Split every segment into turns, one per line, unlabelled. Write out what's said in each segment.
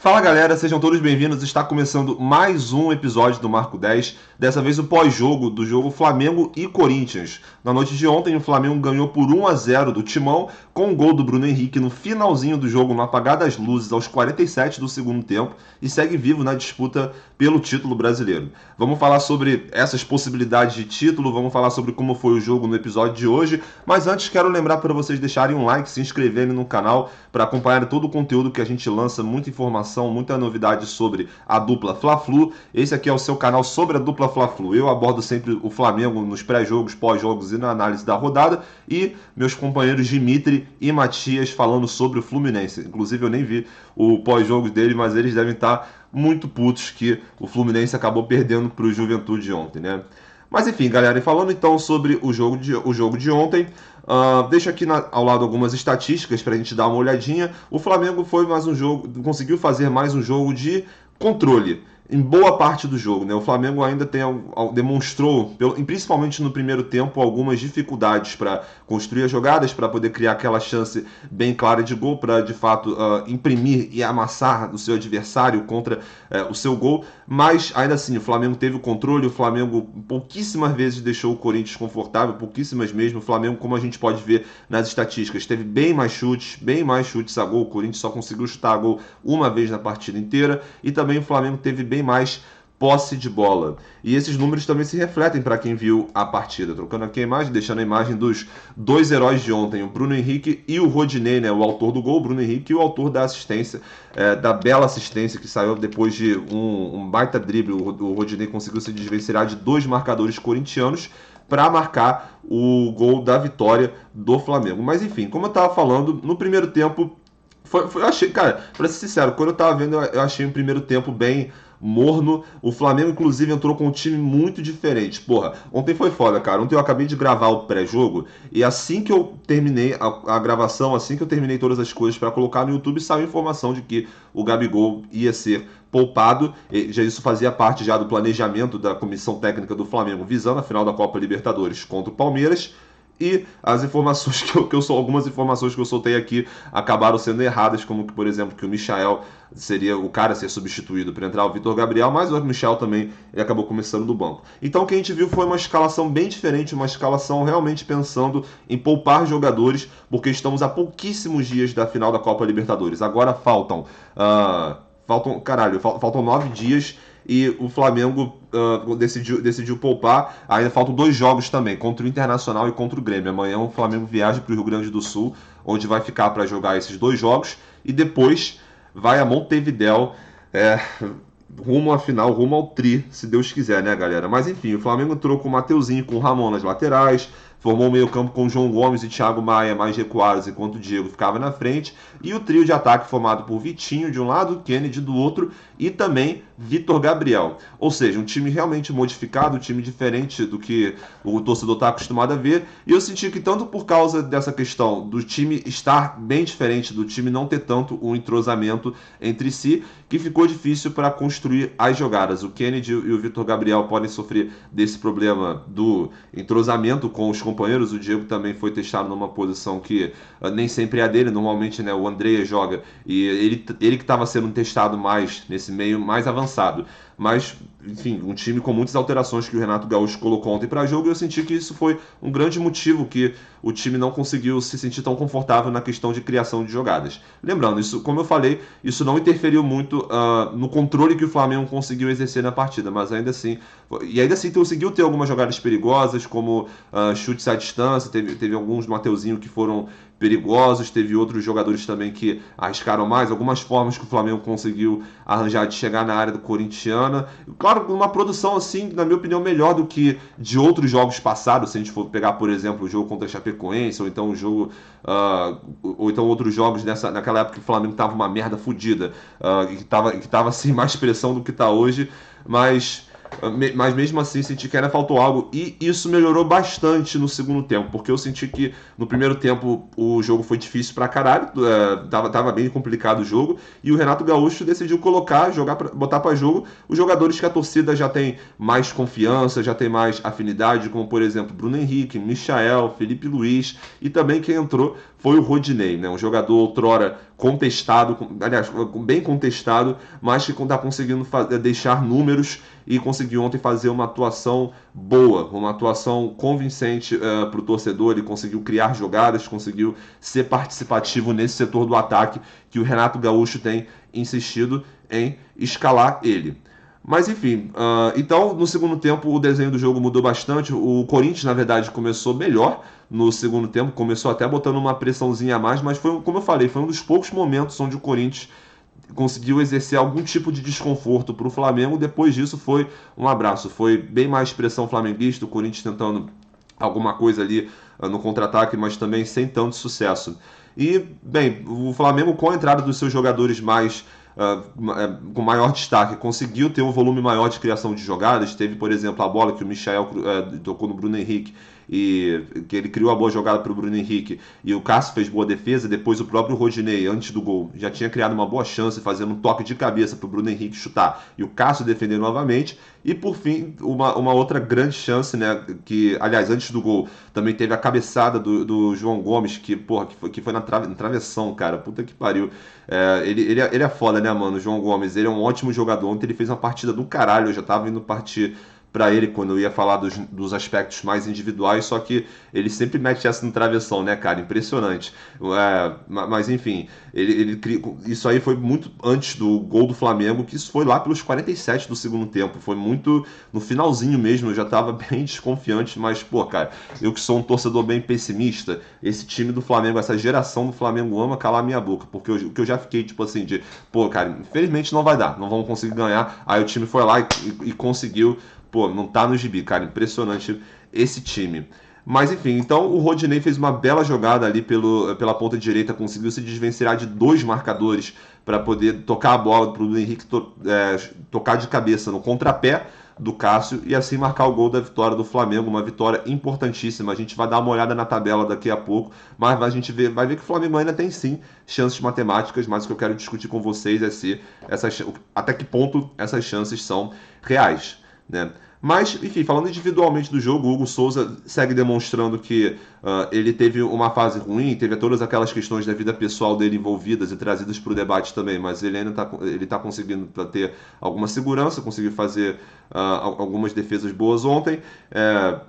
Fala galera, sejam todos bem-vindos. Está começando mais um episódio do Marco 10. Dessa vez o pós-jogo do jogo Flamengo e Corinthians. Na noite de ontem, o Flamengo ganhou por 1-0 do Timão, com o gol do Bruno Henrique no finalzinho do jogo, no apagar das luzes, aos 47 do segundo tempo, e segue vivo na disputa pelo título brasileiro. Vamos falar sobre essas possibilidades de título, vamos falar sobre como foi o jogo no episódio de hoje, mas antes quero lembrar para vocês deixarem um like, se inscreverem no canal para acompanhar todo o conteúdo que a gente lança, muita informação, muita novidade sobre a dupla Fla-Flu. Esse aqui é o seu canal sobre a dupla Fla-Flu. Eu abordo sempre o Flamengo nos pré-jogos, pós-jogos e na análise da rodada, e meus companheiros Dimitri e Matias falando sobre o Fluminense. Inclusive eu nem vi o pós-jogo dele, mas eles devem estar muito putos que o Fluminense acabou perdendo para o Juventude ontem, né? Mas enfim, galera, e falando então sobre o jogo de ontem, deixo aqui ao lado algumas estatísticas para a gente dar uma olhadinha. O Flamengo foi mais um jogo, conseguiu fazer mais um jogo de controle em boa parte do jogo, né? O Flamengo ainda demonstrou, principalmente no primeiro tempo, algumas dificuldades para construir as jogadas, para poder criar aquela chance bem clara de gol, para de fato imprimir e amassar o seu adversário contra o seu gol, mas ainda assim o Flamengo teve o controle, o Flamengo pouquíssimas vezes deixou o Corinthians confortável, pouquíssimas mesmo. O Flamengo, como a gente pode ver nas estatísticas, teve bem mais chutes a gol. O Corinthians só conseguiu chutar a gol uma vez na partida inteira, e também o Flamengo teve bem mais posse de bola. E esses números também se refletem para quem viu a partida. Trocando aqui a imagem, deixando a imagem dos dois heróis de ontem, o Bruno Henrique e o Rodinei, né? O autor do gol, o Bruno Henrique, e o autor da assistência, da bela assistência que saiu depois de um baita drible. O Rodinei conseguiu se desvencilhar de dois marcadores corintianos para marcar o gol da vitória do Flamengo. Mas enfim, como eu estava falando, no primeiro tempo, eu achei, cara, pra ser sincero, quando eu tava vendo, eu achei o primeiro tempo bem morno. O Flamengo, inclusive, entrou com um time muito diferente. Porra, ontem foi foda, cara. Ontem eu acabei de gravar o pré-jogo, e assim que eu terminei a gravação, assim que eu terminei todas as coisas para colocar no YouTube, saiu a informação de que o Gabigol ia ser poupado. Isso fazia parte já do planejamento da comissão técnica do Flamengo, visando a final da Copa Libertadores contra o Palmeiras. E as informações algumas informações que eu soltei aqui acabaram sendo erradas, como que, por exemplo, que o Michael seria o cara a ser substituído para entrar o Vitor Gabriel, mas o Michael também ele acabou começando do banco. Então o que a gente viu foi uma escalação bem diferente, uma escalação realmente pensando em poupar jogadores, porque estamos a pouquíssimos dias da final da Copa Libertadores. Agora faltam 9 dias, e o Flamengo decidiu poupar. Ainda faltam 2 jogos também, contra o Internacional e contra o Grêmio. Amanhã o Flamengo viaja para o Rio Grande do Sul, onde vai ficar para jogar esses 2 jogos, e depois vai a Montevidéu, rumo à final, rumo ao tri, se Deus quiser, né, galera? Mas enfim, o Flamengo entrou com o Mateuzinho e com o Ramon nas laterais, formou o meio-campo com o João Gomes e Thiago Maia mais recuados, enquanto o Diego ficava na frente, e o trio de ataque formado por Vitinho de um lado, Kennedy do outro, e também Vitor Gabriel. Ou seja, um time realmente modificado, um time diferente do que o torcedor está acostumado a ver. E eu senti que, tanto por causa dessa questão do time estar bem diferente, do time não ter tanto um entrosamento entre si, que ficou difícil para construir as jogadas. O Kennedy e o Vitor Gabriel podem sofrer desse problema do entrosamento com os companheiros. O Diego também foi testado numa posição que nem sempre é a dele. Normalmente, né, o André joga, e ele que estava sendo testado mais nesse meio mais avançado. Mas, enfim, um time com muitas alterações que o Renato Gaúcho colocou ontem para jogo, e eu senti que isso foi um grande motivo que o time não conseguiu se sentir tão confortável na questão de criação de jogadas. Lembrando, isso, como eu falei, isso não interferiu muito no controle que o Flamengo conseguiu exercer na partida, mas ainda assim conseguiu ter algumas jogadas perigosas, como chutes à distância. Teve alguns do Mateuzinho que foram perigosos, teve outros jogadores também que arriscaram mais, algumas formas que o Flamengo conseguiu arranjar de chegar na área do corintiana. Claro, uma produção, assim, na minha opinião, melhor do que de outros jogos passados, se a gente for pegar, por exemplo, o jogo contra a Chapecoense, ou então ou então outros jogos naquela época que o Flamengo tava uma merda fodida, e que tava assim, mais pressão do que tá hoje, mas mesmo assim senti que ainda faltou algo, e isso melhorou bastante no segundo tempo, porque eu senti que no primeiro tempo o jogo foi difícil pra caralho, tava bem complicado o jogo, e o Renato Gaúcho decidiu botar pra jogo os jogadores que a torcida já tem mais confiança, já tem mais afinidade, como por exemplo Bruno Henrique, Michael, Felipe Luiz, e também quem entrou foi o Rodinei, né? Um jogador outrora contestado, aliás, bem contestado, mas que está conseguindo deixar números e conseguiu ontem fazer uma atuação boa, uma atuação convincente para o torcedor. Ele conseguiu criar jogadas, conseguiu ser participativo nesse setor do ataque que o Renato Gaúcho tem insistido em escalar ele. Mas enfim, então no segundo tempo o desenho do jogo mudou bastante. O Corinthians, na verdade, começou melhor no segundo tempo, começou até botando uma pressãozinha a mais, mas foi, como eu falei, foi um dos poucos momentos onde o Corinthians conseguiu exercer algum tipo de desconforto para o Flamengo. Depois disso foi um abraço, foi bem mais pressão flamenguista, o Corinthians tentando alguma coisa ali no contra-ataque, mas também sem tanto sucesso. E, bem, o Flamengo, com a entrada dos seus jogadores mais com maior destaque, conseguiu ter um volume maior de criação de jogadas. Teve, por exemplo, a bola que o Michael tocou no Bruno Henrique, e que ele criou a boa jogada para o Bruno Henrique, e o Cássio fez boa defesa. Depois o próprio Rodinei, antes do gol, já tinha criado uma boa chance, fazendo um toque de cabeça para o Bruno Henrique chutar, e o Cássio defender novamente. E por fim, uma outra grande chance, né, que, aliás, antes do gol, também teve a cabeçada do João Gomes, que foi na travessão, cara, puta que pariu. Ele é foda, né, mano, o João Gomes, ele é um ótimo jogador. Ontem ele fez uma partida do caralho, eu já tava indo partir para ele quando eu ia falar dos aspectos mais individuais, só que ele sempre mete essa no travessão, né, cara? Impressionante. Mas enfim, isso aí foi muito antes do gol do Flamengo, que isso foi lá pelos 47 do segundo tempo. Foi muito no finalzinho mesmo, eu já tava bem desconfiante, mas, pô, cara, eu que sou um torcedor bem pessimista, esse time do Flamengo, essa geração do Flamengo ama calar minha boca, porque eu já fiquei, tipo assim, pô, cara, infelizmente não vai dar, não vamos conseguir ganhar. Aí o time foi lá e conseguiu. Pô, não tá no gibi, cara. Impressionante esse time. Mas enfim, então o Rodinei fez uma bela jogada ali pela ponta direita, conseguiu se desvencilhar de dois marcadores para poder tocar a bola para o Henrique tocar de cabeça no contrapé do Cássio e assim marcar o gol da vitória do Flamengo, uma vitória importantíssima. A gente vai dar uma olhada na tabela daqui a pouco, mas a gente vai ver que o Flamengo ainda tem sim chances matemáticas, mas o que eu quero discutir com vocês é se até que ponto essas chances são reais, né? Mas, enfim, falando individualmente do jogo, o Hugo Souza segue demonstrando que ele teve uma fase ruim, teve todas aquelas questões da vida pessoal dele envolvidas e trazidas para o debate também, mas ele ainda tá conseguindo ter alguma segurança, conseguiu fazer algumas defesas boas ontem.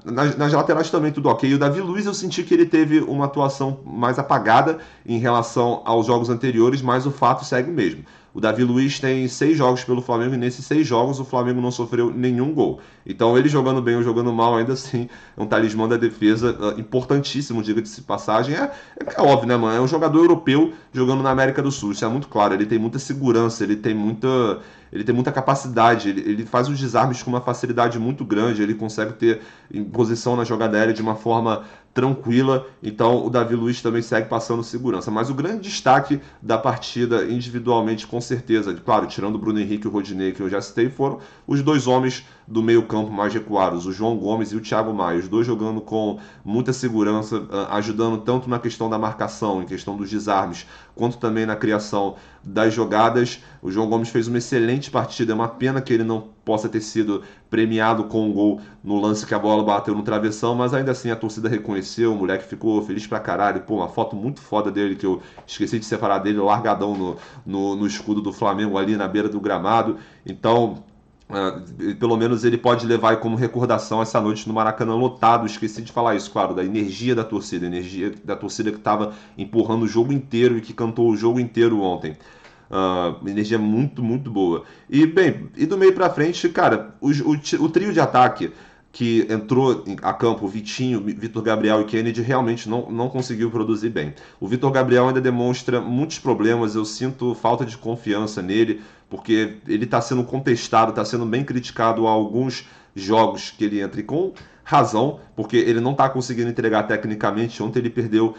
Nas laterais também tudo ok. E o Davi Luiz eu senti que ele teve uma atuação mais apagada em relação aos jogos anteriores, mas o fato segue mesmo. O Davi Luiz tem 6 jogos pelo Flamengo e nesses 6 jogos o Flamengo não sofreu nenhum gol. Então ele jogando bem ou jogando mal, ainda assim, é um talismã da defesa importantíssimo, diga-se de passagem. É óbvio, né, mano? É um jogador europeu jogando na América do Sul, isso é muito claro. Ele tem muita segurança, ele tem muita capacidade, ele faz os desarmes com uma facilidade muito grande, ele consegue ter em posição na jogada aérea de uma forma tranquila. Então o Davi Luiz também segue passando segurança. Mas o grande destaque da partida, individualmente, com certeza, claro, tirando o Bruno Henrique e o Rodinei, que eu já citei, foram os dois homens do meio campo mais recuados, o João Gomes e o Thiago Maia, os dois jogando com muita segurança, ajudando tanto na questão da marcação, em questão dos desarmes, quanto também na criação das jogadas. O João Gomes fez uma excelente partida, é uma pena que ele não possa ter sido premiado com um gol no lance que a bola bateu no travessão, mas ainda assim a torcida reconheceu, o moleque ficou feliz pra caralho. Pô, uma foto muito foda dele, que eu esqueci de separar dele, largadão no escudo do Flamengo ali na beira do gramado. Então, pelo menos ele pode levar como recordação essa noite no Maracanã lotado. Esqueci de falar isso, claro, da energia da torcida que estava empurrando o jogo inteiro e que cantou o jogo inteiro ontem. Energia muito, muito boa. E bem, e do meio pra frente, cara, o trio de ataque que entrou a campo, Vitinho, Vitor Gabriel e Kennedy, realmente não conseguiu produzir bem. O Vitor Gabriel ainda demonstra muitos problemas, eu sinto falta de confiança nele, porque ele está sendo contestado, está sendo bem criticado há alguns jogos que ele entra, e com razão, porque ele não está conseguindo entregar tecnicamente. Ontem ele perdeu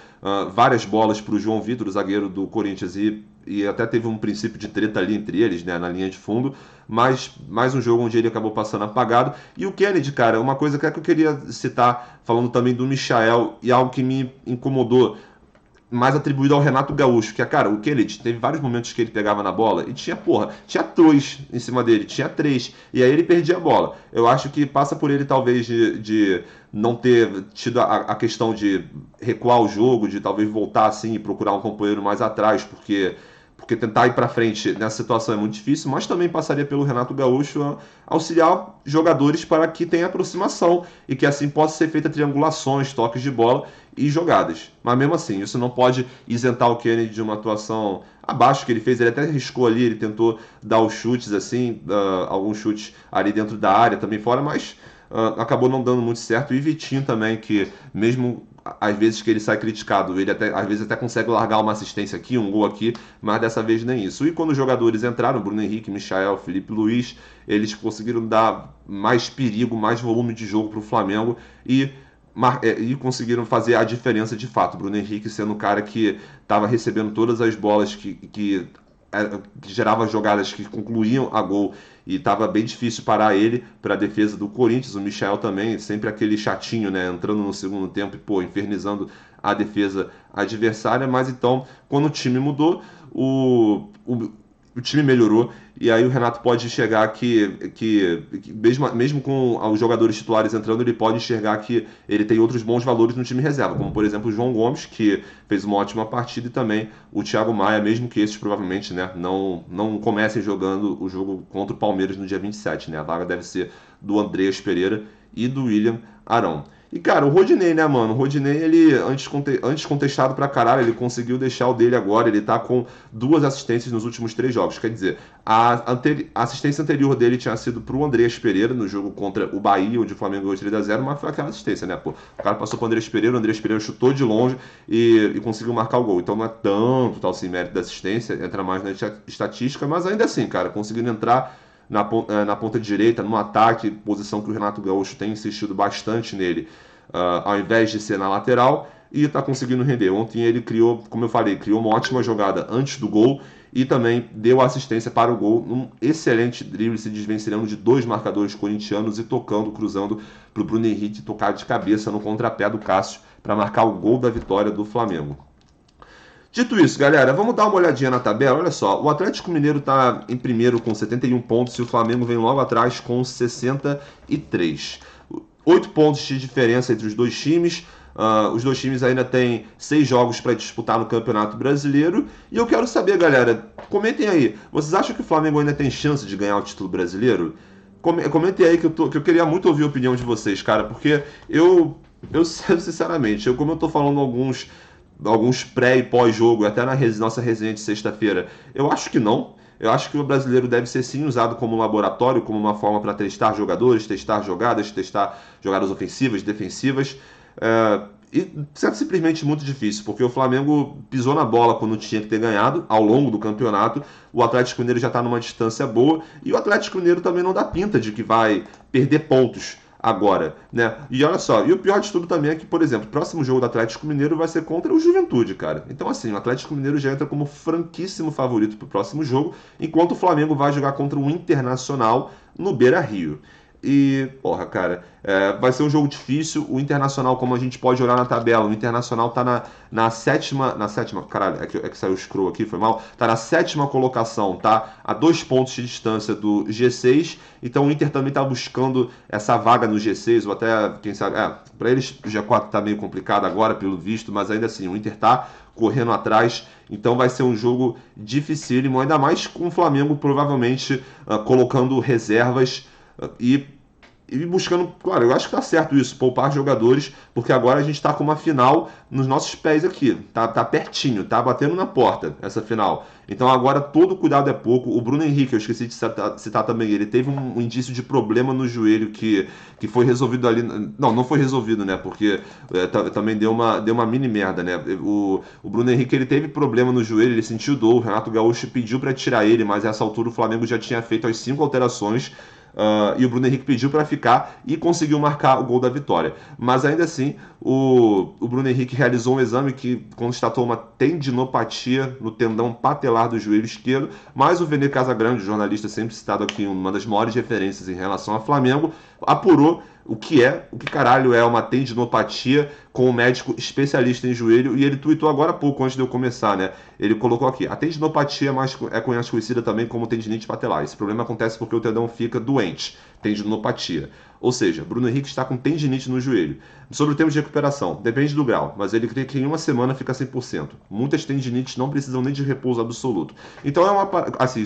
várias bolas para o João Vitor, o zagueiro do Corinthians, e até teve um princípio de treta ali entre eles, né, na linha de fundo, mas mais um jogo onde ele acabou passando apagado. E o Kennedy, cara, uma coisa que eu queria citar, falando também do Michael, e algo que me incomodou, mais atribuído ao Renato Gaúcho, que é, cara, o Kennedy teve vários momentos que ele pegava na bola e tinha dois em cima dele, tinha três, e aí ele perdia a bola. Eu acho que passa por ele, talvez, de não ter tido a questão de recuar o jogo, de talvez voltar assim e procurar um companheiro mais atrás, porque tentar ir para frente nessa situação é muito difícil, mas também passaria pelo Renato Gaúcho auxiliar jogadores para que tenha aproximação e que assim possa ser feita triangulações, toques de bola e jogadas. Mas mesmo assim, isso não pode isentar o Kennedy de uma atuação abaixo que ele fez. Ele até arriscou ali, ele tentou dar os chutes assim, alguns chutes ali dentro da área também fora, mas acabou não dando muito certo. E Vitinho também, que mesmo às vezes que ele sai criticado, ele até, às vezes até consegue largar uma assistência aqui, um gol aqui, mas dessa vez nem isso. E quando os jogadores entraram, Bruno Henrique, Michael, Felipe Luiz, eles conseguiram dar mais perigo, mais volume de jogo para o Flamengo e conseguiram fazer a diferença de fato. Bruno Henrique sendo o cara que estava recebendo todas as bolas que gerava jogadas que concluíam a gol e estava bem difícil parar ele para a defesa do Corinthians. O Michael também, sempre aquele chatinho, né, entrando no segundo tempo e infernizando a defesa adversária. Mas então, quando o time mudou, o time melhorou e aí o Renato pode enxergar que mesmo com os jogadores titulares entrando, ele pode enxergar que ele tem outros bons valores no time reserva, como por exemplo o João Gomes, que fez uma ótima partida, e também o Thiago Maia, mesmo que esses provavelmente, né, não comecem jogando o jogo contra o Palmeiras no dia 27, né? A vaga deve ser do Andreas Pereira e do William Arão. E, cara, o Rodinei, né, mano? O Rodinei, ele, antes contestado pra caralho, ele conseguiu deixar o dele agora. Ele tá com 2 assistências nos últimos 3 jogos. Quer dizer, a assistência anterior dele tinha sido pro Andreas Pereira no jogo contra o Bahia, onde o Flamengo ganhou 3-0, mas foi aquela assistência, né, pô? O cara passou pro Andreas Pereira, o Andreas Pereira chutou de longe e conseguiu marcar o gol. Então não é tanto, tal assim, mérito da assistência, entra mais na estatística, mas ainda assim, cara, conseguindo entrar na ponta direita, no ataque, posição que o Renato Gaúcho tem insistido bastante nele, ao invés de ser na lateral, e está conseguindo render. Ontem ele criou, como eu falei, criou uma ótima jogada antes do gol e também deu assistência para o gol, um excelente drible, se desvencilhando de 2 marcadores corintianos e tocando, cruzando para o Bruno Henrique tocar de cabeça no contrapé do Cássio para marcar o gol da vitória do Flamengo. Dito isso, galera, vamos dar uma olhadinha na tabela. Olha só, o Atlético Mineiro está em primeiro com 71 pontos e o Flamengo vem logo atrás com 63. 8 pontos de diferença entre os dois times. Os dois times ainda têm 6 jogos para disputar no Campeonato Brasileiro. E eu quero saber, galera, comentem aí. Vocês acham que o Flamengo ainda tem chance de ganhar o título brasileiro? Comentem aí que eu queria muito ouvir a opinião de vocês, cara, porque eu sinceramente, como eu tô falando alguns pré e pós-jogo, até na nossa resenha de sexta-feira, eu acho que não. Eu acho que o brasileiro deve ser sim usado como um laboratório, como uma forma para testar jogadores, testar jogadas ofensivas, defensivas. E é simplesmente muito difícil, porque o Flamengo pisou na bola quando tinha que ter ganhado ao longo do campeonato. O Atlético Mineiro já está numa distância boa e o Atlético Mineiro também não dá pinta de que vai perder pontos agora, né? E olha só, e o pior de tudo também é que, por exemplo, o próximo jogo do Atlético Mineiro vai ser contra o Juventude, cara. Então, assim, o Atlético Mineiro já entra como franquíssimo favorito pro próximo jogo, enquanto o Flamengo vai jogar contra o Internacional no Beira-Rio. E, porra, cara, vai ser um jogo difícil. O Internacional, como a gente pode olhar na tabela, o Internacional tá na sétima. Caralho, é que saiu o scroll aqui, foi mal. Tá na 7ª colocação, tá? A 2 pontos de distância do G6. Então o Inter também tá buscando essa vaga no G6, ou até, quem sabe. Pra eles o G4 tá meio complicado agora, pelo visto, mas ainda assim, o Inter tá correndo atrás. Então vai ser um jogo dificílimo, ainda mais com o Flamengo provavelmente colocando reservas. E buscando, claro, eu acho que tá certo isso, poupar jogadores, porque agora a gente tá com uma final nos nossos pés aqui, tá pertinho, tá batendo na porta essa final. Então agora todo cuidado é pouco. O Bruno Henrique, eu esqueci de citar também, ele teve um indício de problema no joelho que foi resolvido ali. Não foi resolvido, né? Porque também deu uma mini merda, né? O Bruno Henrique, ele teve problema no joelho, ele sentiu dor, o Renato Gaúcho pediu para tirar ele, mas a essa altura o Flamengo já tinha feito as 5 alterações. E o Bruno Henrique pediu para ficar e conseguiu marcar o gol da vitória. Mas ainda assim, o Bruno Henrique realizou um exame que constatou uma tendinopatia no tendão patelar do joelho esquerdo, mas o Vene Casagrande, jornalista sempre citado aqui, uma das maiores referências em relação ao Flamengo, apurou o que caralho é uma tendinopatia com um médico especialista em joelho, e ele tweetou agora há pouco, antes de eu começar, né? Ele colocou aqui: a tendinopatia é conhecida também como tendinite patelar. Esse problema acontece porque o tendão fica doente, tendinopatia. Ou seja, Bruno Henrique está com tendinite no joelho. Sobre o tempo de recuperação, depende do grau, mas ele crê que em uma semana fica 100%. Muitas tendinites não precisam nem de repouso absoluto. Então é uma... Assim,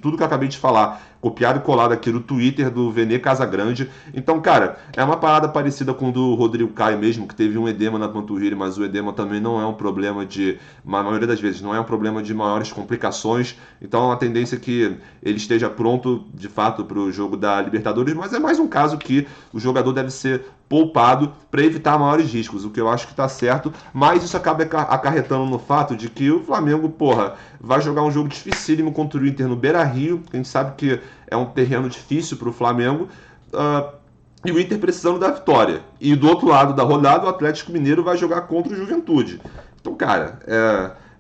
tudo que eu acabei de falar, copiado e colado aqui no Twitter do Vene Casagrande. Então, cara, é uma parada parecida com o do Rodrigo Caio mesmo, que teve um edema na panturrilha, mas o edema também não é um problema de... Na maioria das vezes, não é um problema de maiores complicações. Então, a tendência é que ele esteja pronto, de fato, para o jogo da Libertadores, mas é mais um caso que o jogador deve ser poupado para evitar maiores riscos, o que eu acho que está certo, mas isso acaba acarretando no fato de que o Flamengo, vai jogar um jogo dificílimo contra o Inter no Beira-Rio, que a gente sabe que é um terreno difícil para o Flamengo, e o Inter precisando da vitória. E do outro lado da rodada, o Atlético Mineiro vai jogar contra o Juventude. Então, cara,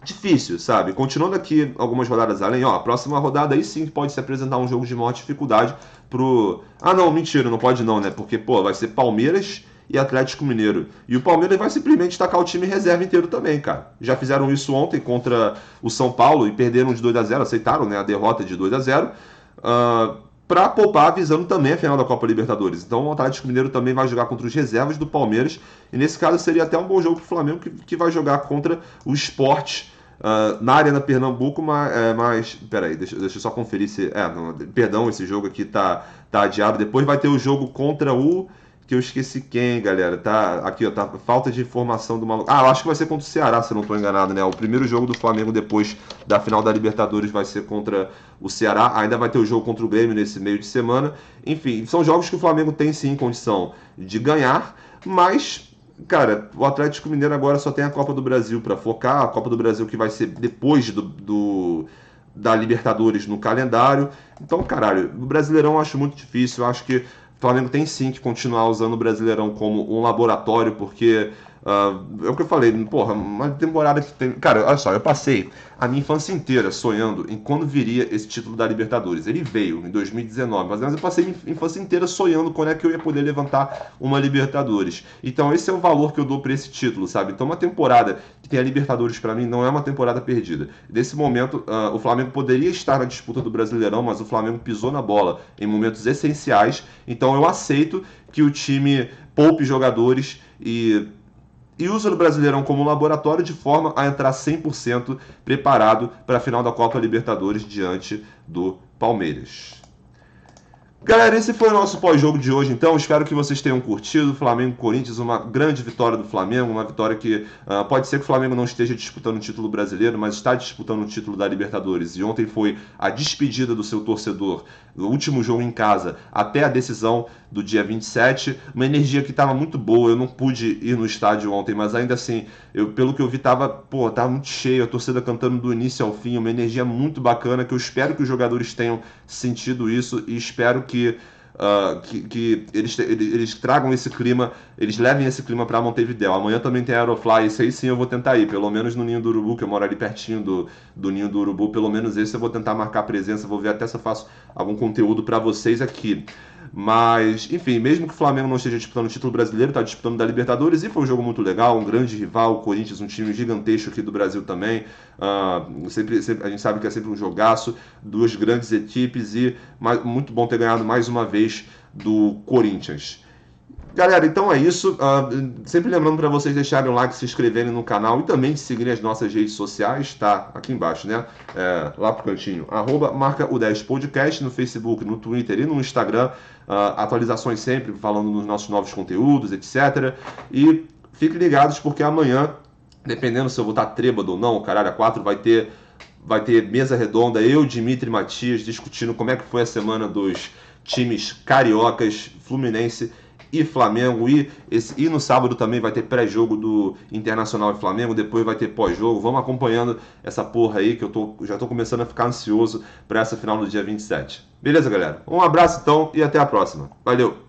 difícil, sabe? Continuando aqui algumas rodadas além, a próxima rodada aí sim pode se apresentar um jogo de maior dificuldade pro... Ah, não, mentira, não pode não, né? Porque, vai ser Palmeiras e Atlético Mineiro. E o Palmeiras vai simplesmente tacar o time reserva inteiro também, cara. Já fizeram isso ontem contra o São Paulo e perderam de 2-0, aceitaram, né, a derrota de 2-0, para poupar, visando também a final da Copa Libertadores. Então o Atlético Mineiro também vai jogar contra os reservas do Palmeiras, e nesse caso seria até um bom jogo pro Flamengo, que vai jogar contra o Sport na Arena Pernambuco, mas peraí, deixa eu só conferir se... perdão, esse jogo aqui tá adiado. Depois vai ter o jogo contra o... que eu esqueci quem, galera. Tá aqui, tá falta de informação do maluco. Eu acho que vai ser contra o Ceará, se eu não estou enganado, né? O primeiro jogo do Flamengo depois da final da Libertadores vai ser contra o Ceará. Ainda vai ter o jogo contra o Grêmio nesse meio de semana. Enfim, são jogos que o Flamengo tem sim condição de ganhar, mas... Cara, o Atlético Mineiro agora só tem a Copa do Brasil para focar, a Copa do Brasil que vai ser depois da Libertadores no calendário. Então, caralho, o Brasileirão eu acho muito difícil. Eu acho que o Flamengo tem sim que continuar usando o Brasileirão como um laboratório, porque é o que eu falei, uma temporada que tem... Cara, olha só, eu passei a minha infância inteira sonhando em quando viria esse título da Libertadores. Ele veio em 2019, mas eu passei minha infância inteira sonhando quando é que eu ia poder levantar uma Libertadores. Então esse é o valor que eu dou para esse título, sabe? Então uma temporada que tem a Libertadores para mim não é uma temporada perdida. Nesse momento, o Flamengo poderia estar na disputa do Brasileirão, mas o Flamengo pisou na bola em momentos essenciais. Então eu aceito que o time poupe jogadores e usa o Brasileirão como laboratório de forma a entrar 100% preparado para a final da Copa Libertadores diante do Palmeiras. Galera, esse foi o nosso pós-jogo de hoje, então. Espero que vocês tenham curtido. Flamengo-Corinthians, uma grande vitória do Flamengo, uma vitória que pode ser que o Flamengo não esteja disputando o título brasileiro, mas está disputando o título da Libertadores. E ontem foi a despedida do seu torcedor, o último jogo em casa, até a decisão do dia 27. Uma energia que estava muito boa. Eu não pude ir no estádio ontem, mas ainda assim, pelo que eu vi, tava muito cheio, a torcida cantando do início ao fim, uma energia muito bacana, que eu espero que os jogadores tenham sentido isso e espero que eles tragam esse clima, eles levem esse clima para Montevidéu. Amanhã também tem Aerofly, esse aí sim eu vou tentar ir, pelo menos no Ninho do Urubu, que eu moro ali pertinho do Ninho do Urubu, pelo menos esse eu vou tentar marcar presença, vou ver até se eu faço algum conteúdo para vocês aqui. Mas, enfim, mesmo que o Flamengo não esteja disputando o título brasileiro, está disputando da Libertadores, e foi um jogo muito legal, um grande rival, o Corinthians, um time gigantesco aqui do Brasil também. Sempre, a gente sabe que é sempre um jogaço, duas grandes equipes, e muito bom ter ganhado mais uma vez do Corinthians. Galera, então é isso. Sempre lembrando para vocês deixarem o like, se inscreverem no canal e também seguirem as nossas redes sociais, tá? Aqui embaixo, né? Lá pro cantinho. @marca10podcast no Facebook, no Twitter e no Instagram. Atualizações sempre falando nos nossos novos conteúdos, etc. E fiquem ligados porque amanhã, dependendo se eu vou estar trêbado ou não, caralho, a 4 vai ter mesa redonda, eu, Dimitri e Matias, discutindo como é que foi a semana dos times cariocas, Fluminense e Flamengo, e no sábado também vai ter pré-jogo do Internacional e Flamengo, depois vai ter pós-jogo. Vamos acompanhando essa porra aí que já tô começando a ficar ansioso para essa final do dia 27. Beleza, galera? Um abraço então e até a próxima. Valeu!